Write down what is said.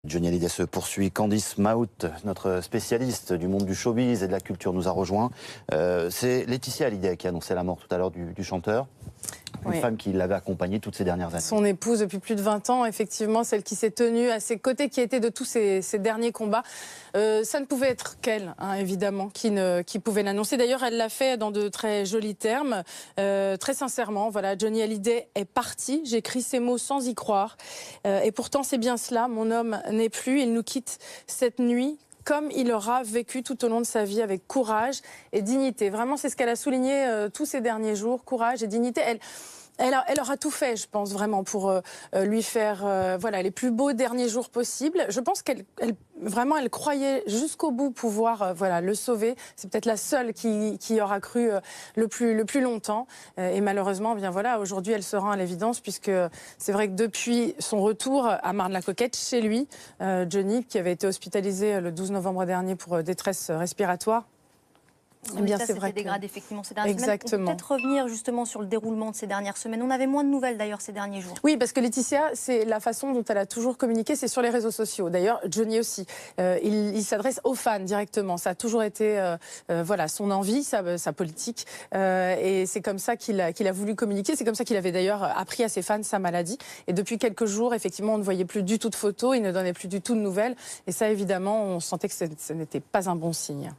Johnny Hallyday se poursuit. Candice Mahout, notre spécialiste du monde du showbiz et de la culture, nous a rejoint. C'est Laetitia Hallyday qui a annoncé la mort tout à l'heure du chanteur. Une femme qui l'avait accompagné toutes ces dernières années. Son épouse depuis plus de 20 ans, effectivement, celle qui s'est tenue à ses côtés, qui était de tous ces derniers combats. Ça ne pouvait être qu'elle, hein, évidemment, qui pouvait l'annoncer. D'ailleurs, elle l'a fait dans de très jolis termes. Très sincèrement, voilà, Johnny Hallyday est parti. J'écris ces mots sans y croire. Et pourtant, c'est bien cela. Mon homme n'est plus. Il nous quitte cette nuit, comme il aura vécu tout au long de sa vie, avec courage et dignité. Vraiment, c'est ce qu'elle a souligné tous ces derniers jours, courage et dignité. Elle aura tout fait, je pense, vraiment, pour lui faire voilà, les plus beaux derniers jours possibles. Je pense vraiment, elle croyait jusqu'au bout pouvoir voilà, le sauver. C'est peut-être la seule qui aura cru le plus longtemps. Et malheureusement, bien voilà, aujourd'hui, elle se rend à l'évidence, puisque c'est vrai que depuis son retour à Marne-la-Coquette, chez lui, Johnny, qui avait été hospitalisé le 12 novembre dernier pour détresse respiratoire, son état s'était dégradé effectivement ces dernières semaines. On peut peut-être revenir justement sur le déroulement de ces dernières semaines. On avait moins de nouvelles d'ailleurs ces derniers jours. Oui, parce que Laetitia, c'est la façon dont elle a toujours communiqué, c'est sur les réseaux sociaux. D'ailleurs, Johnny aussi. Il s'adresse aux fans directement. Ça a toujours été voilà, son envie, sa politique. Et c'est comme ça qu'il a voulu communiquer. C'est comme ça qu'il avait d'ailleurs appris à ses fans sa maladie. Et depuis quelques jours, effectivement, on ne voyait plus du tout de photos, il ne donnait plus du tout de nouvelles. Et ça, évidemment, on sentait que ce n'était pas un bon signe.